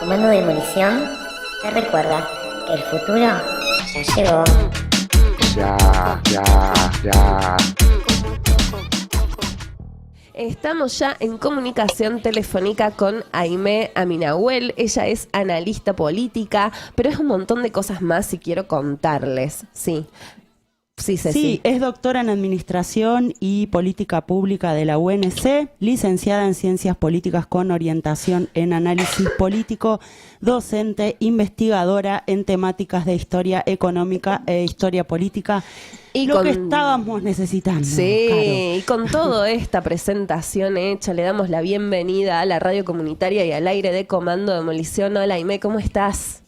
Comando de Demolición te recuerda que el futuro ya llegó. Ya. Estamos ya en comunicación telefónica con Aimé Aminahuel. Ella es analista política, pero es un montón de cosas más y quiero contarles. Sí, Ceci. Sí, es doctora en Administración y Política Pública de la UNC, licenciada en Ciencias Políticas con orientación en Análisis Político, docente, investigadora en temáticas de Historia Económica e Historia Política. Y lo que estábamos necesitando. Sí, Caro. y con toda esta presentación hecha, le damos la bienvenida a la radio comunitaria y al aire de Comando de Demolición. Hola, Aimé, ¿cómo estás?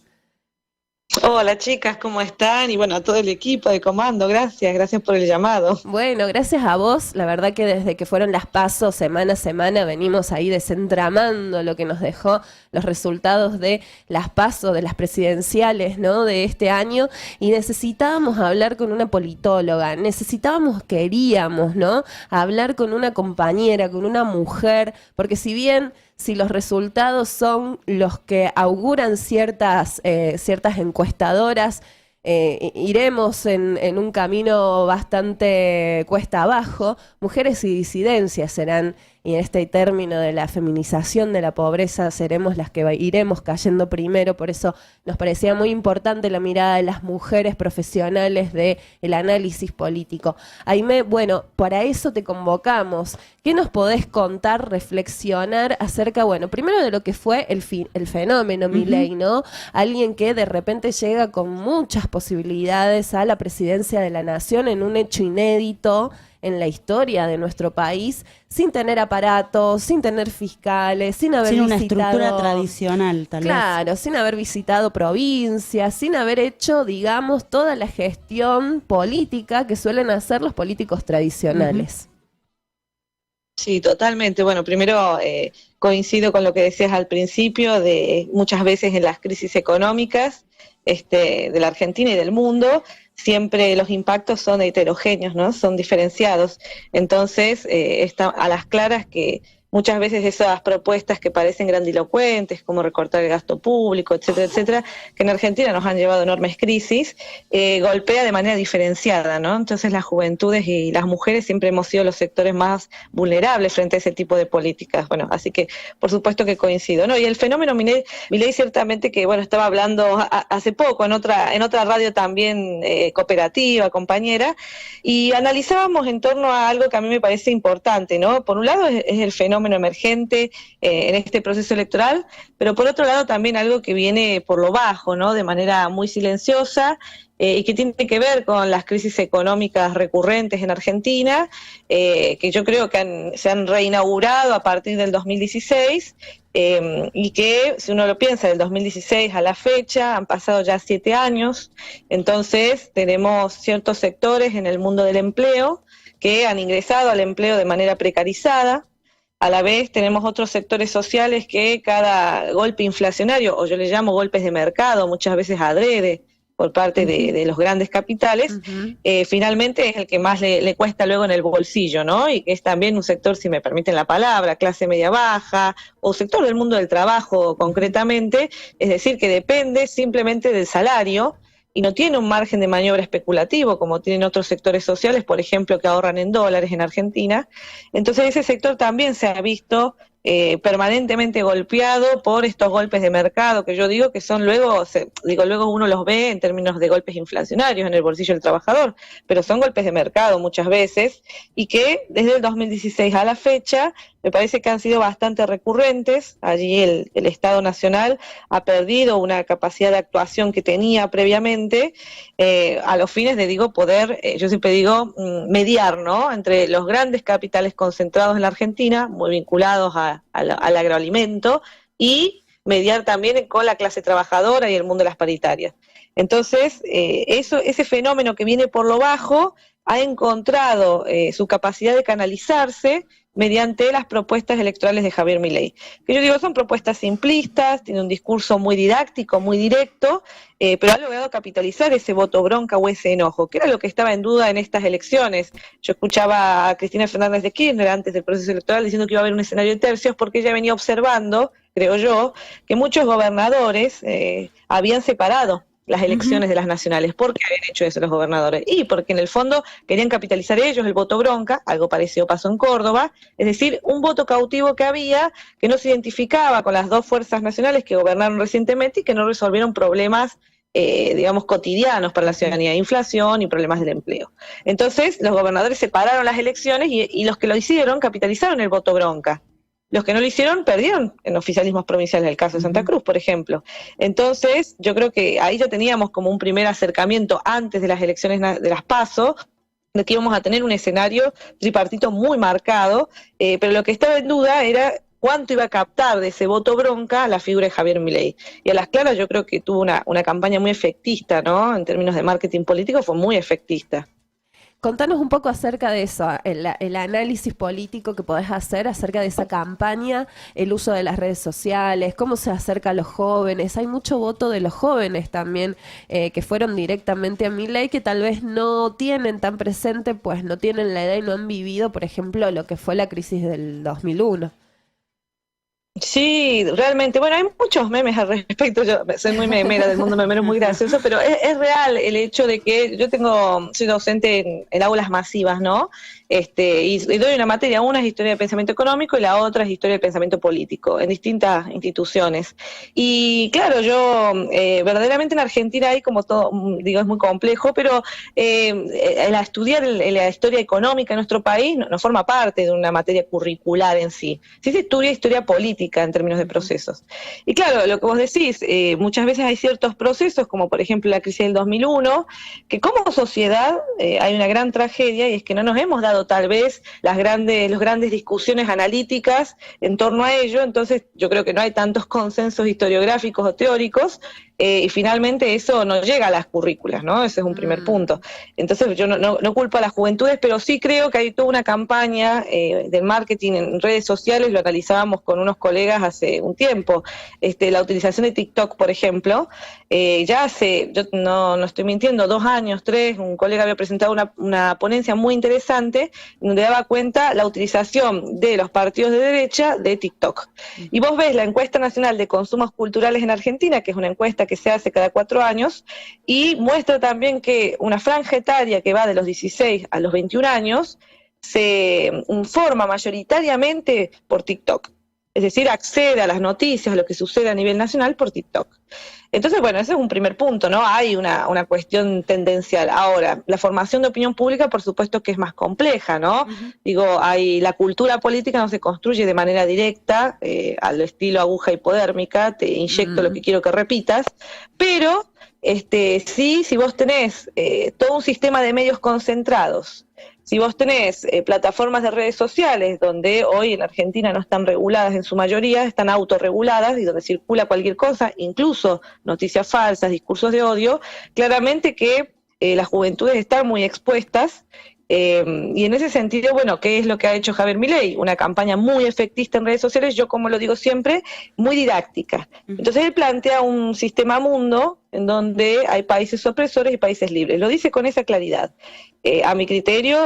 Hola chicas, ¿cómo están? Y bueno, a todo el equipo de Comando, gracias por el llamado. Bueno, gracias a vos. La verdad que desde que fueron las PASO, semana a semana, venimos ahí desentramando lo que nos dejó los resultados de las PASO, de las presidenciales, ¿no? De este año. Y necesitábamos hablar con una politóloga, queríamos, ¿no? Hablar con una compañera, con una mujer, porque si los resultados son los que auguran ciertas encuestadoras, iremos en un camino bastante cuesta abajo. Mujeres y disidencias serán, y en este término de la feminización de la pobreza, seremos las que iremos cayendo primero. Por eso nos parecía muy importante la mirada de las mujeres profesionales del análisis político. Aimé, bueno, para eso te convocamos. ¿Qué nos podés contar, reflexionar acerca, bueno, primero de lo que fue el fenómeno Milei, ¿no? Alguien que de repente llega con muchas posibilidades a la presidencia de la nación en un hecho inédito en la historia de nuestro país, sin tener aparatos, sin tener fiscales, sin haber sin visitado... una estructura tradicional, tal vez. Claro, sin haber visitado provincias, sin haber hecho, digamos, toda la gestión política que suelen hacer los políticos tradicionales. Sí, totalmente. Bueno, primero coincido con lo que decías al principio, de muchas veces en las crisis económicas de la Argentina y del mundo, siempre los impactos son heterogéneos, ¿no? Son diferenciados. Entonces, está a las claras que muchas veces esas propuestas que parecen grandilocuentes, como recortar el gasto público, etcétera, que en Argentina nos han llevado a enormes crisis, golpea de manera diferenciada, ¿no? Entonces las juventudes y las mujeres siempre hemos sido los sectores más vulnerables frente a ese tipo de políticas. Bueno, así que por supuesto que coincido, ¿no? Y el fenómeno Milei ciertamente que, bueno, estaba hablando hace poco en otra radio también cooperativa, compañera, y analizábamos en torno a algo que a mí me parece importante, ¿no? Por un lado es el fenómeno emergente en este proceso electoral, pero por otro lado también algo que viene por lo bajo, ¿no? De manera muy silenciosa, y que tiene que ver con las crisis económicas recurrentes en Argentina, que yo creo que se han reinaugurado a partir del 2016, y que, si uno lo piensa, del 2016 a la fecha han pasado ya 7 años. Entonces tenemos ciertos sectores en el mundo del empleo que han ingresado al empleo de manera precarizada. A la vez tenemos otros sectores sociales que cada golpe inflacionario, o yo le llamo golpes de mercado, muchas veces adrede por parte de los grandes capitales, finalmente es el que más le cuesta luego en el bolsillo, ¿no? Y que es también un sector, si me permiten la palabra, clase media baja, o sector del mundo del trabajo concretamente, es decir, que depende simplemente del salario, y no tiene un margen de maniobra especulativo como tienen otros sectores sociales, por ejemplo, que ahorran en dólares en Argentina. Entonces ese sector también se ha visto permanentemente golpeado por estos golpes de mercado, que yo digo que son luego uno los ve en términos de golpes inflacionarios en el bolsillo del trabajador, pero son golpes de mercado muchas veces, y que desde el 2016 a la fecha me parece que han sido bastante recurrentes. Allí el Estado Nacional ha perdido una capacidad de actuación que tenía previamente, a los fines de, poder, yo siempre digo, mediar, ¿no? Entre los grandes capitales concentrados en la Argentina, muy vinculados al agroalimento, y mediar también con la clase trabajadora y el mundo de las paritarias. Entonces, ese fenómeno que viene por lo bajo ha encontrado su capacidad de canalizarse mediante las propuestas electorales de Javier Milei, que yo digo son propuestas simplistas, tiene un discurso muy didáctico, muy directo, pero ha logrado capitalizar ese voto bronca o ese enojo, que era lo que estaba en duda en estas elecciones. Yo escuchaba a Cristina Fernández de Kirchner antes del proceso electoral diciendo que iba a haber un escenario de tercios, porque ella venía observando creo yo, que muchos gobernadores habían separado las elecciones de las nacionales. ¿Por qué habían hecho eso los gobernadores? Y porque en el fondo querían capitalizar ellos el voto bronca, algo parecido pasó en Córdoba, es decir, un voto cautivo que había, que no se identificaba con las dos fuerzas nacionales que gobernaron recientemente y que no resolvieron problemas digamos, cotidianos para la ciudadanía, inflación y problemas del empleo. Entonces, los gobernadores separaron las elecciones y los que lo hicieron capitalizaron el voto bronca. Los que no lo hicieron perdieron en oficialismos provinciales, el caso de Santa Cruz, por ejemplo. Entonces, yo creo que ahí ya teníamos como un primer acercamiento antes de las elecciones de las PASO, de que íbamos a tener un escenario tripartito muy marcado, pero lo que estaba en duda era cuánto iba a captar de ese voto bronca la figura de Javier Milei. Y a las claras yo creo que tuvo una campaña muy efectista, ¿no? En términos de marketing político fue muy efectista. Contanos un poco acerca de eso, el análisis político que podés hacer acerca de esa campaña, el uso de las redes sociales, cómo se acerca a los jóvenes. Hay mucho voto de los jóvenes también que fueron directamente a Milei, que tal vez no tienen tan presente, pues no tienen la edad y no han vivido, por ejemplo, lo que fue la crisis del 2001. Sí, realmente, bueno, hay muchos memes al respecto, yo soy muy memera del mundo memero, muy gracioso, pero es real el hecho de que soy docente en aulas masivas, ¿no? Y doy una materia, una es historia del pensamiento económico y la otra es historia del pensamiento político, en distintas instituciones. Y claro, yo verdaderamente en Argentina hay como todo, digo, es muy complejo, pero estudiar la historia económica en nuestro país no forma parte de una materia curricular en sí. Sí se estudia historia política en términos de procesos. Y claro, lo que vos decís, muchas veces hay ciertos procesos, como por ejemplo la crisis del 2001, que como sociedad hay una gran tragedia y es que no nos hemos dado tal vez las grandes discusiones analíticas en torno a ello, entonces yo creo que no hay tantos consensos historiográficos o teóricos, y finalmente eso no llega a las currículas, ¿no? Ese es un primer punto. Entonces yo no culpo a las juventudes, pero sí creo que hay toda una campaña del marketing en redes sociales, lo analizábamos con unos colegas hace un tiempo, la utilización de TikTok, por ejemplo, ya hace, yo no estoy mintiendo, 2 años, 3, un colega había presentado una ponencia muy interesante donde daba cuenta la utilización de los partidos de derecha de TikTok. Y vos ves la encuesta nacional de consumos culturales en Argentina, que es una encuesta que se hace cada 4 años, y muestra también que una franja etaria que va de los 16 a los 21 años se informa mayoritariamente por TikTok. Es decir, accede a las noticias, a lo que sucede a nivel nacional por TikTok. Entonces, bueno, ese es un primer punto, ¿no? Hay una cuestión tendencial. Ahora, la formación de opinión pública, por supuesto que es más compleja, ¿no? Digo, la cultura política no se construye de manera directa, al estilo aguja hipodérmica, te inyecto lo que quiero que repitas, pero sí, si vos tenés todo un sistema de medios concentrados, si vos tenés plataformas de redes sociales donde hoy en Argentina no están reguladas en su mayoría, están autorreguladas y donde circula cualquier cosa, incluso noticias falsas, discursos de odio, claramente que las juventudes están muy expuestas. Y en ese sentido, bueno, ¿qué es lo que ha hecho Javier Milei? Una campaña muy efectista en redes sociales, yo como lo digo siempre, muy didáctica. Entonces él plantea un sistema mundo en donde hay países opresores y países libres. Lo dice con esa claridad. A mi criterio,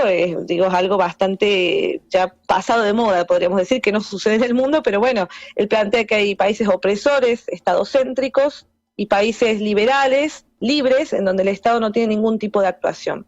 digo, es algo bastante ya pasado de moda, podríamos decir, que no sucede en el mundo, pero bueno, él plantea que hay países opresores, estadocéntricos, y países liberales, libres, en donde el Estado no tiene ningún tipo de actuación.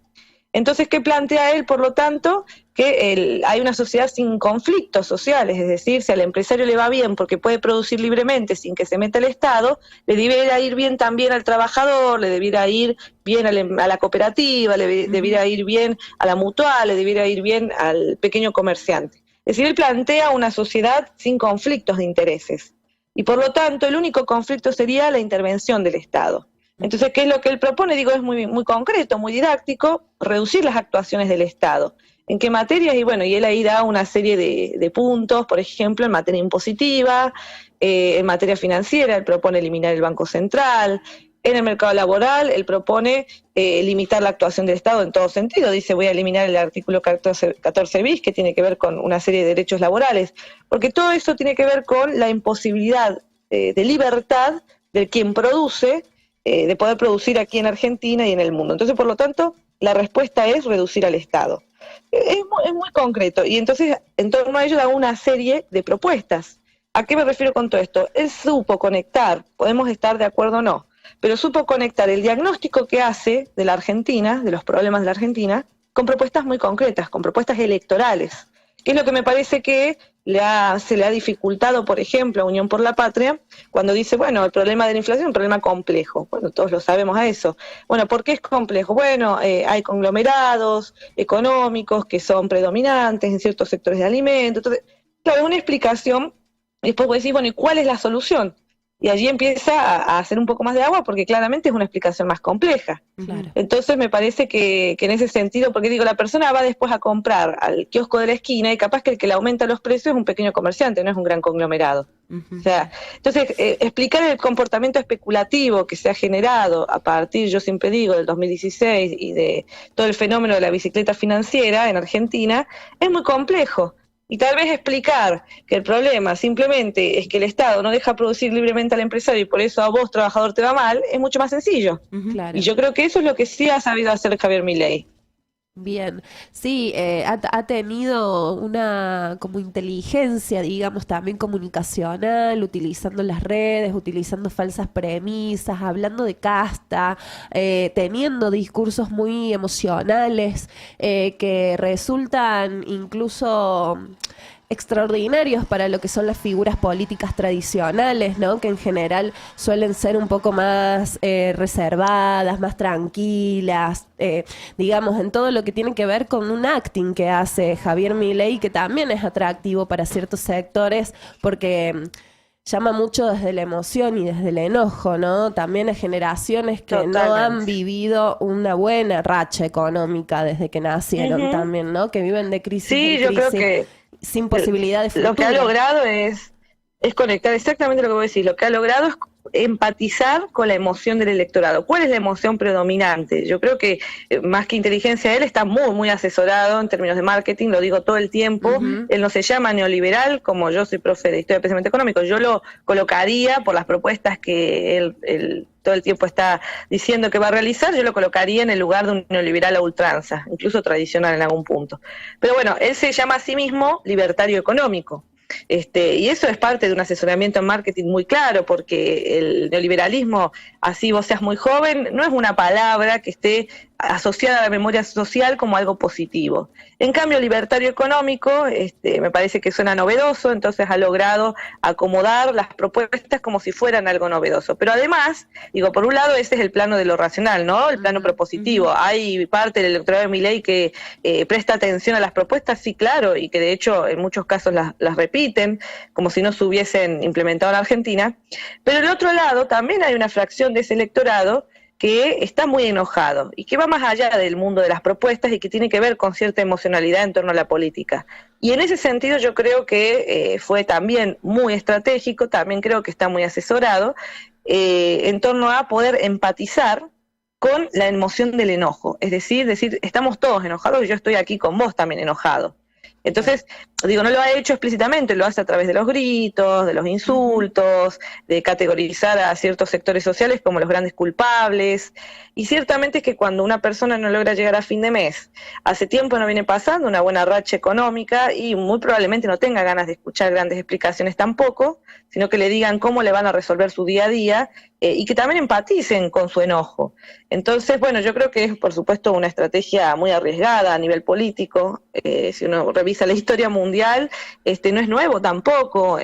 Entonces, ¿qué plantea él, por lo tanto? Que hay una sociedad sin conflictos sociales, es decir, si al empresario le va bien porque puede producir libremente sin que se meta el Estado, le debiera ir bien también al trabajador, le debiera ir bien a la cooperativa, le debiera ir bien a la mutual, le debiera ir bien al pequeño comerciante. Es decir, él plantea una sociedad sin conflictos de intereses. Y por lo tanto, el único conflicto sería la intervención del Estado. Entonces, ¿qué es lo que él propone? Digo, es muy, muy concreto, muy didáctico, reducir las actuaciones del Estado. ¿En qué materias? Y bueno, y él ahí da una serie de puntos, por ejemplo, en materia impositiva, en materia financiera, él propone eliminar el Banco Central. En el mercado laboral, él propone limitar la actuación del Estado en todo sentido. Dice, voy a eliminar el artículo 14 bis, que tiene que ver con una serie de derechos laborales, porque todo eso tiene que ver con la imposibilidad de libertad del quien produce, de poder producir aquí en Argentina y en el mundo. Entonces, por lo tanto, la respuesta es reducir al Estado. Es muy concreto. Y entonces, en torno a ello, da una serie de propuestas. ¿A qué me refiero con todo esto? Él supo conectar, podemos estar de acuerdo o no, pero supo conectar el diagnóstico que hace de la Argentina, de los problemas de la Argentina, con propuestas muy concretas, con propuestas electorales, que es lo que me parece que se le ha dificultado, por ejemplo, a Unión por la Patria, cuando dice, bueno, el problema de la inflación es un problema complejo. Bueno, todos lo sabemos a eso. Bueno, ¿por qué es complejo? Bueno, hay conglomerados económicos que son predominantes en ciertos sectores de alimentos. Entonces, claro, es una explicación, y después vos decís, bueno, ¿y cuál es la solución? Y allí empieza a hacer un poco más de agua porque claramente es una explicación más compleja. Claro. Entonces me parece que en ese sentido, porque digo, la persona va después a comprar al kiosco de la esquina y capaz que el que le aumenta los precios es un pequeño comerciante, no es un gran conglomerado. O sea, entonces explicar el comportamiento especulativo que se ha generado a partir, yo siempre digo, del 2016 y de todo el fenómeno de la bicicleta financiera en Argentina, es muy complejo. Y tal vez explicar que el problema simplemente es que el Estado no deja producir libremente al empresario y por eso a vos, trabajador, te va mal, es mucho más sencillo. Claro. Y yo creo que eso es lo que sí ha sabido hacer Javier Milei. Bien, sí, ha tenido una como inteligencia, digamos, también comunicacional, utilizando las redes, utilizando falsas premisas, hablando de casta, teniendo discursos muy emocionales que resultan incluso extraordinarios para lo que son las figuras políticas tradicionales, ¿no? Que en general suelen ser un poco más reservadas, más tranquilas, digamos, en todo lo que tiene que ver con un acting que hace Javier Milei, que también es atractivo para ciertos sectores, porque llama mucho desde la emoción y desde el enojo, ¿no? También a generaciones que Totalmente. no han vivido una buena racha económica desde que nacieron también, ¿no? Que viven de crisis Sí, en yo creo crisis, que sin posibilidad de futuro. lo que ha logrado es conectar exactamente lo que vos decís. Lo que ha logrado es empatizar con la emoción del electorado. ¿Cuál es la emoción predominante? Yo creo que más que inteligencia, él está muy, muy asesorado en términos de marketing, lo digo todo el tiempo. Él no se llama neoliberal, como yo soy profe de Historia de Pensamiento Económico. Yo lo colocaría por las propuestas que él todo el tiempo está diciendo que va a realizar, yo lo colocaría en el lugar de un neoliberal a ultranza, incluso tradicional en algún punto. Pero bueno, él se llama a sí mismo libertario económico. Y eso es parte de un asesoramiento en marketing muy claro, porque el neoliberalismo, así vos seas muy joven, no es una palabra que esté asociada a la memoria social como algo positivo. En cambio, libertario económico me parece que suena novedoso, entonces ha logrado acomodar las propuestas como si fueran algo novedoso. Pero además, digo, por un lado ese es el plano de lo racional, ¿no? El plano propositivo. Hay parte del electorado de Milei que presta atención a las propuestas, sí, claro, y que de hecho en muchos casos las repiten, como si no se hubiesen implementado en Argentina. Pero del otro lado también hay una fracción de ese electorado que está muy enojado y que va más allá del mundo de las propuestas y que tiene que ver con cierta emocionalidad en torno a la política. Y en ese sentido yo creo que fue también muy estratégico, también creo que está muy asesorado en torno a poder empatizar con la emoción del enojo. Es decir, estamos todos enojados y yo estoy aquí con vos también enojado. Entonces, digo, no lo ha hecho explícitamente, lo hace a través de los gritos, de los insultos, de categorizar a ciertos sectores sociales como los grandes culpables. Y ciertamente es que cuando una persona no logra llegar a fin de mes, hace tiempo no viene pasando una buena racha económica y muy probablemente no tenga ganas de escuchar grandes explicaciones tampoco, sino que le digan cómo le van a resolver su día a día y que también empaticen con su enojo. Entonces, bueno, yo creo que es, por supuesto, una estrategia muy arriesgada a nivel político. Si uno revisa la historia mundial, no es nuevo tampoco.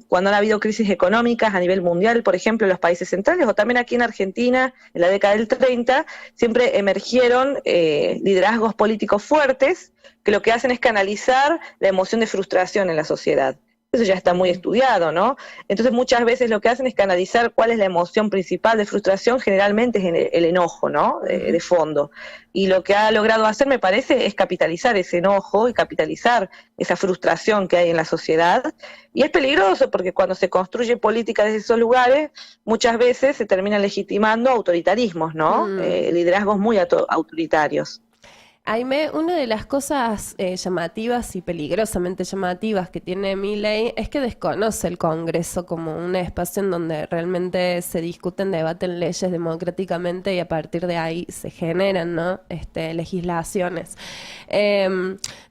Cuando han habido crisis económicas a nivel mundial, por ejemplo, en los países centrales, o también aquí en Argentina, en la década del 30, siempre emergieron liderazgos políticos fuertes que lo que hacen es canalizar la emoción de frustración en la sociedad. Eso ya está muy estudiado, ¿no? Entonces muchas veces lo que hacen es canalizar cuál es la emoción principal de frustración, generalmente es el enojo, ¿no? De fondo. Y lo que ha logrado hacer, me parece, es capitalizar ese enojo y capitalizar esa frustración que hay en la sociedad. Y es peligroso porque cuando se construye política desde esos lugares, muchas veces se terminan legitimando autoritarismos, ¿no? Liderazgos muy autoritarios. Aime, una de las cosas llamativas y peligrosamente llamativas que tiene Milei es que desconoce el Congreso como un espacio en donde realmente se discuten, debaten leyes democráticamente y a partir de ahí se generan, ¿no? Legislaciones.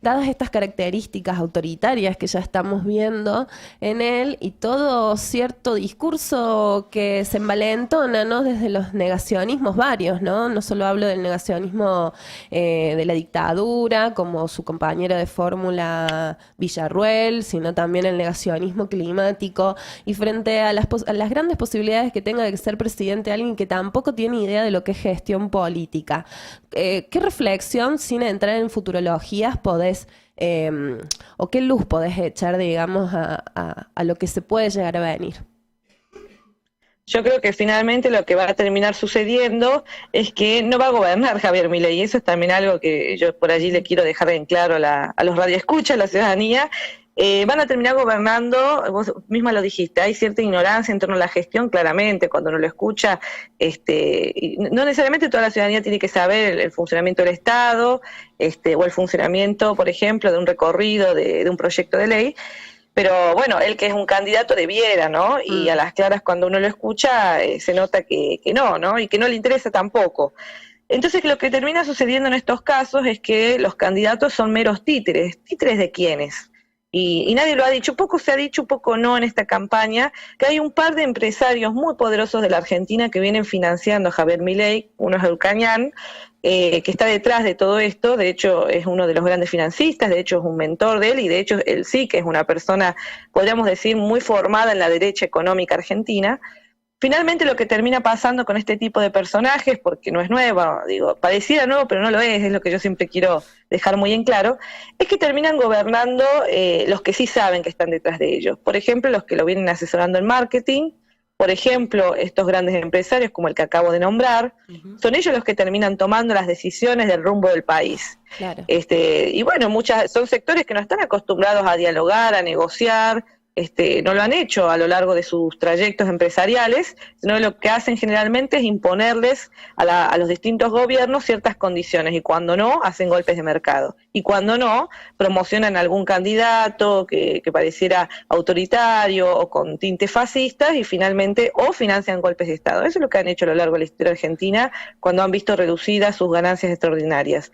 Dadas estas características autoritarias que ya estamos viendo en él y todo cierto discurso que se envalentona, ¿no? Desde los negacionismos varios, ¿no? No solo hablo del negacionismo de la dictadura, como su compañera de fórmula Villarruel, sino también el negacionismo climático, y frente a las grandes posibilidades que tenga de ser presidente alguien que tampoco tiene idea de lo que es gestión política. ¿Qué reflexión, sin entrar en futurologías, podés, o qué luz podés echar, digamos, a lo que se puede llegar a venir? Yo creo que finalmente lo que va a terminar sucediendo es que no va a gobernar Javier Milei, y eso es también algo que yo por allí le quiero dejar en claro a los radioescuchas, a la ciudadanía. Van a terminar gobernando, vos misma lo dijiste, hay cierta ignorancia en torno a la gestión, claramente, cuando uno lo escucha, no necesariamente toda la ciudadanía tiene que saber el funcionamiento del Estado, o el funcionamiento, por ejemplo, de un recorrido de un proyecto de ley. Pero bueno, él que es un candidato debiera, ¿no? Y a las claras cuando uno lo escucha se nota que no, ¿no? Y que no le interesa tampoco. Entonces lo que termina sucediendo en estos casos es que los candidatos son meros títeres. ¿Títeres de quiénes? Y nadie lo ha dicho, poco se ha dicho, poco no en esta campaña, que hay un par de empresarios muy poderosos de la Argentina que vienen financiando a Javier Milei, uno es Eucañán, que está detrás de todo esto, de hecho es uno de los grandes financistas, de hecho es un mentor de él, y de hecho él sí que es una persona, podríamos decir, muy formada en la derecha económica argentina. Finalmente lo que termina pasando con este tipo de personajes, porque no es nuevo, digo, pareciera nuevo pero no lo es lo que yo siempre quiero dejar muy en claro, es que terminan gobernando los que sí saben que están detrás de ellos. Por ejemplo, los que lo vienen asesorando en marketing, por ejemplo, estos grandes empresarios como el que acabo de nombrar, son ellos los que terminan tomando las decisiones del rumbo del país. Claro. Y bueno, son sectores que no están acostumbrados a dialogar, a negociar, no lo han hecho a lo largo de sus trayectos empresariales, sino lo que hacen generalmente es imponerles a los distintos gobiernos ciertas condiciones, y cuando no, hacen golpes de mercado, y cuando no, promocionan algún candidato que pareciera autoritario o con tintes fascistas, y finalmente o financian golpes de Estado. Eso es lo que han hecho a lo largo de la historia argentina cuando han visto reducidas sus ganancias extraordinarias,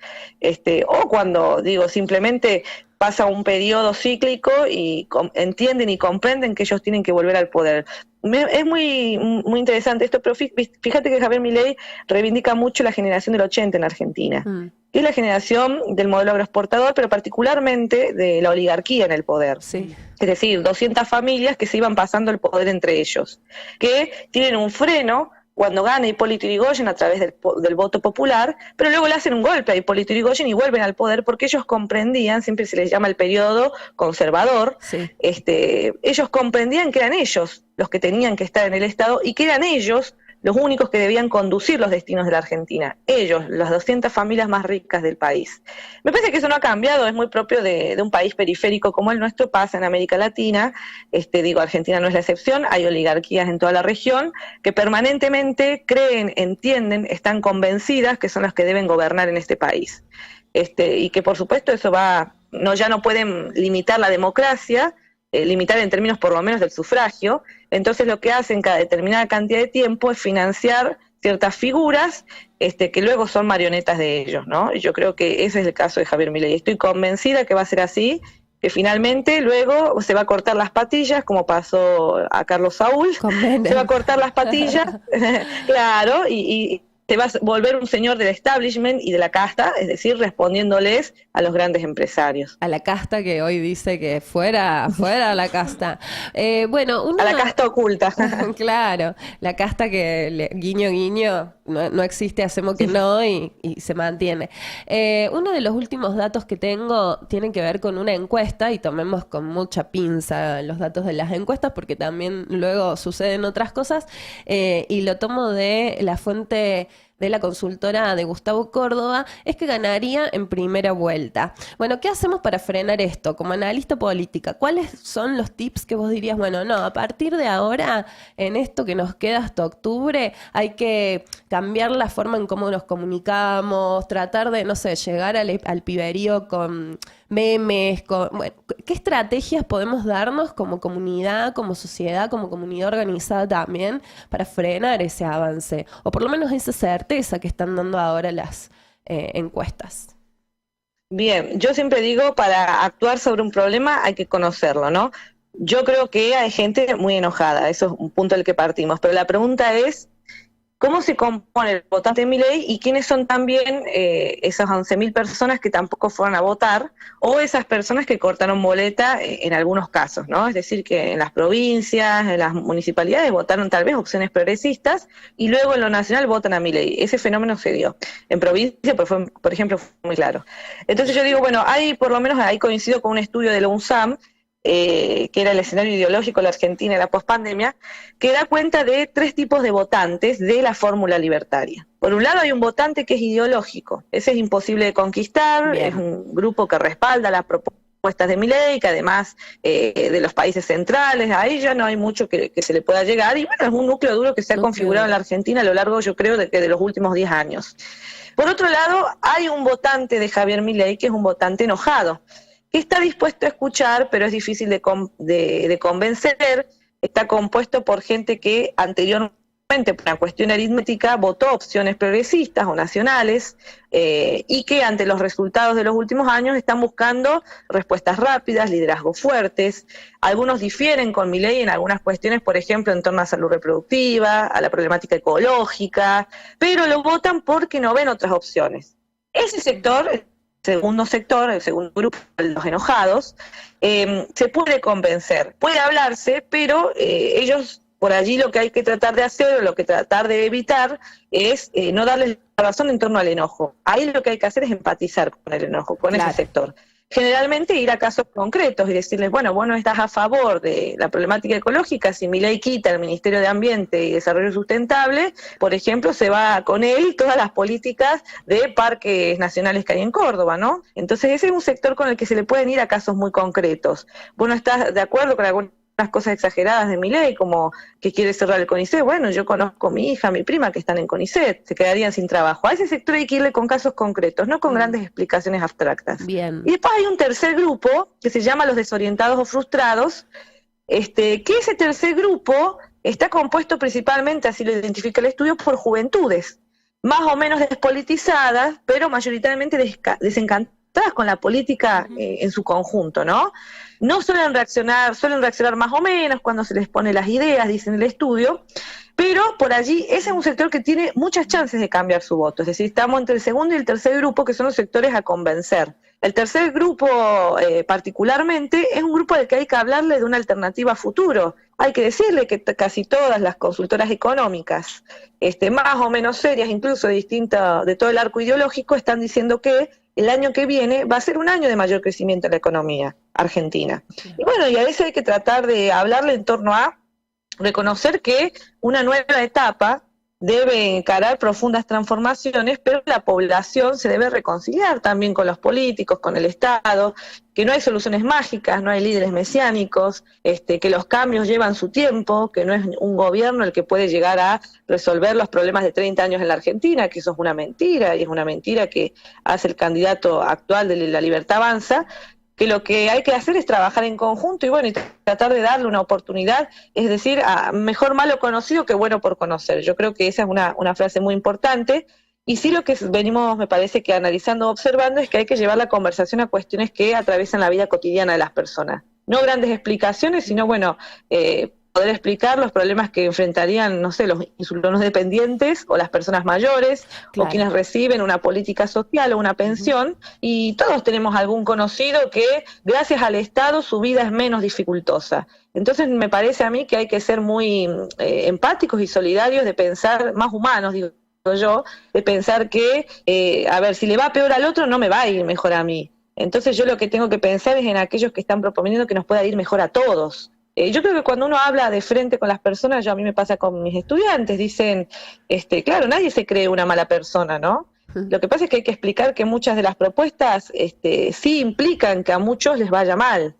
o cuando, digo, simplemente pasa un periodo cíclico y entienden y comprenden que ellos tienen que volver al poder. Es muy interesante esto, pero fíjate que Javier Milei reivindica mucho la generación del 80 en Argentina, que es la generación del modelo agroexportador, pero particularmente de la oligarquía en el poder. Sí. Es decir, 200 familias que se iban pasando el poder entre ellos, que tienen un freno cuando gana Hipólito Yrigoyen a través del voto popular, pero luego le hacen un golpe a Hipólito Yrigoyen y vuelven al poder porque ellos comprendían, siempre se les llama el periodo conservador, Sí. Ellos comprendían que eran ellos los que tenían que estar en el Estado y que eran ellos los únicos que debían conducir los destinos de la Argentina, ellos, las 200 familias más ricas del país. Me parece que eso no ha cambiado, es muy propio de un país periférico como el nuestro, pasa en América Latina, Argentina no es la excepción, hay oligarquías en toda la región que permanentemente creen, entienden, están convencidas que son las que deben gobernar en este país. Y que por supuesto eso ya no pueden limitar la democracia, limitar en términos por lo menos del sufragio, entonces lo que hacen cada determinada cantidad de tiempo es financiar ciertas figuras que luego son marionetas de ellos, ¿no? Y yo creo que ese es el caso de Javier Milei. Estoy convencida que va a ser así, que finalmente luego se va a cortar las patillas, como pasó a Carlos Saúl, se va a cortar las patillas, claro, y se va a volver un señor del establishment y de la casta, es decir, respondiéndoles a los grandes empresarios. A la casta que hoy dice que fuera la casta. A la casta oculta. Claro, la casta que guiño guiño no existe, hacemos que no y se mantiene. Uno de los últimos datos que tengo tiene que ver con una encuesta, y tomemos con mucha pinza los datos de las encuestas porque también luego suceden otras cosas, y lo tomo de la fuente de la consultora de Gustavo Córdoba es que ganaría en primera vuelta. Bueno, ¿qué hacemos para frenar esto? Como analista política, ¿cuáles son los tips que vos dirías, bueno, no, a partir de ahora, en esto que nos queda hasta octubre, hay que cambiar la forma en cómo nos comunicamos, tratar de, no sé, llegar al piberío con memes, bueno, ¿qué estrategias podemos darnos como comunidad, como sociedad, como comunidad organizada también para frenar ese avance? O por lo menos esa certeza que están dando ahora las encuestas. Bien, yo siempre digo, para actuar sobre un problema hay que conocerlo, ¿no? Yo creo que hay gente muy enojada, eso es un punto del que partimos, pero la pregunta es, ¿cómo se compone el votante de Milei y quiénes son también esas 11.000 personas que tampoco fueron a votar o esas personas que cortaron boleta en algunos casos, ¿no? Es decir, que en las provincias, en las municipalidades votaron tal vez opciones progresistas y luego en lo nacional votan a Milei. Ese fenómeno se dio. En provincia, por ejemplo, fue muy claro. Entonces yo digo, bueno, por lo menos ahí coincido con un estudio de la UNSAM, que era el escenario ideológico de la Argentina en la pospandemia, que da cuenta de 3 tipos de votantes de la fórmula libertaria. Por un lado hay un votante que es ideológico, ese es imposible de conquistar, es un grupo que respalda las propuestas de Milei, que además de los países centrales, ahí ya no hay mucho que se le pueda llegar, y bueno, es un núcleo duro que se ha configurado en la Argentina a lo largo, yo creo, de los últimos 10 años. Por otro lado, hay un votante de Javier Milei que es un votante enojado, que está dispuesto a escuchar, pero es difícil de convencer. Está compuesto por gente que anteriormente, por una cuestión aritmética, votó opciones progresistas o nacionales y que ante los resultados de los últimos años están buscando respuestas rápidas, liderazgos fuertes. Algunos difieren con Milei en algunas cuestiones, por ejemplo, en torno a salud reproductiva, a la problemática ecológica, pero lo votan porque no ven otras opciones. Ese sector, segundo sector, el segundo grupo, los enojados, se puede convencer, puede hablarse, pero ellos por allí lo que hay que tratar de hacer o lo que tratar de evitar es no darles la razón en torno al enojo. Ahí lo que hay que hacer es empatizar con el enojo, con ese sector. Generalmente ir a casos concretos y decirles, bueno, vos no estás a favor de la problemática ecológica, si Milei quita el Ministerio de Ambiente y Desarrollo Sustentable, por ejemplo, se va con él todas las políticas de parques nacionales que hay en Córdoba, ¿no? Entonces ese es un sector con el que se le pueden ir a casos muy concretos. Vos no estás de acuerdo con algunas cosas exageradas de Milei, como que quiere cerrar el CONICET. Bueno, yo conozco a mi hija, a mi prima que están en CONICET, se quedarían sin trabajo. A ese sector hay que irle con casos concretos, no con grandes explicaciones abstractas. Bien. Y después hay un tercer grupo que se llama los desorientados o frustrados, que ese tercer grupo está compuesto principalmente, así lo identifica el estudio, por juventudes, más o menos despolitizadas, pero mayoritariamente desencantadas con la política en su conjunto, ¿no? No suelen reaccionar más o menos cuando se les pone las ideas, dicen el estudio, pero por allí ese es un sector que tiene muchas chances de cambiar su voto, es decir, estamos entre el segundo y el tercer grupo, que son los sectores a convencer. El tercer grupo particularmente es un grupo al que hay que hablarle de una alternativa a futuro. Hay que decirle que casi todas las consultoras económicas, más o menos serias, incluso distintas de todo el arco ideológico, están diciendo que el año que viene va a ser un año de mayor crecimiento en la economía argentina. Y bueno, y a veces hay que tratar de hablarle en torno a reconocer que una nueva etapa debe encarar profundas transformaciones, pero la población se debe reconciliar también con los políticos, con el Estado, que no hay soluciones mágicas, no hay líderes mesiánicos, que los cambios llevan su tiempo, que no es un gobierno el que puede llegar a resolver los problemas de 30 años en la Argentina, que eso es una mentira, y es una mentira que hace el candidato actual de La Libertad Avanza, que lo que hay que hacer es trabajar en conjunto y bueno, y tratar de darle una oportunidad, es decir, a mejor malo conocido que bueno por conocer. Yo creo que esa es una frase muy importante, y sí lo que venimos, me parece que analizando, observando, es que hay que llevar la conversación a cuestiones que atraviesan la vida cotidiana de las personas. No grandes explicaciones, sino bueno, poder explicar los problemas que enfrentarían, no sé, los insultos dependientes o las personas mayores, claro, o quienes reciben una política social o una pensión, y todos tenemos algún conocido que gracias al Estado su vida es menos dificultosa. Entonces me parece a mí que hay que ser muy empáticos y solidarios, de pensar más humanos, digo yo, de pensar que, a ver, si le va peor al otro no me va a ir mejor a mí. Entonces yo lo que tengo que pensar es en aquellos que están proponiendo que nos pueda ir mejor a todos. Yo creo que cuando uno habla de frente con las personas, a mí me pasa con mis estudiantes, dicen, claro, nadie se cree una mala persona, ¿no? Lo que pasa es que hay que explicar que muchas de las propuestas sí implican que a muchos les vaya mal.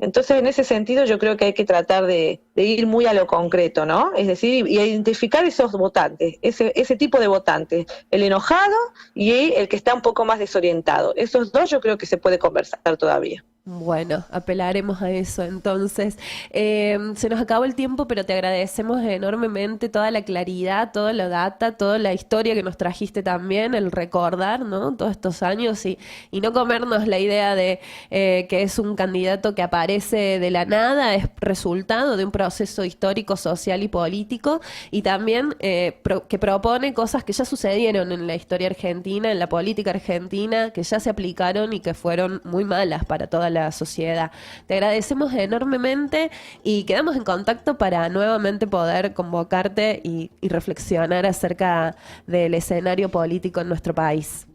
Entonces, en ese sentido, yo creo que hay que tratar de ir muy a lo concreto, ¿no? Es decir, y identificar esos votantes, ese tipo de votantes, el enojado y el que está un poco más desorientado. Esos dos yo creo que se puede conversar todavía. Bueno, apelaremos a eso entonces. Se nos acabó el tiempo, pero te agradecemos enormemente toda la claridad, toda la data, toda la historia que nos trajiste también, el recordar, ¿no? Todos estos años y no comernos la idea de que es un candidato que aparece de la nada, es resultado de un proceso histórico, social y político, y también que propone cosas que ya sucedieron en la historia argentina, en la política argentina, que ya se aplicaron y que fueron muy malas para toda la sociedad. Te agradecemos enormemente y quedamos en contacto para nuevamente poder convocarte y reflexionar acerca del escenario político en nuestro país.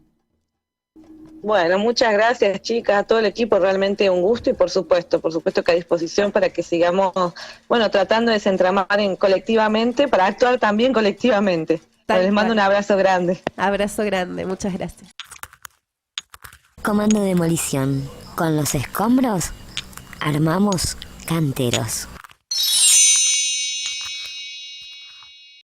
Bueno, muchas gracias, chicas, a todo el equipo, realmente un gusto y por supuesto que a disposición para que sigamos, tratando de desentramar colectivamente, para actuar también colectivamente. Les mando un abrazo grande. Abrazo grande, muchas gracias. Comando Demolición. Con los escombros armamos canteros.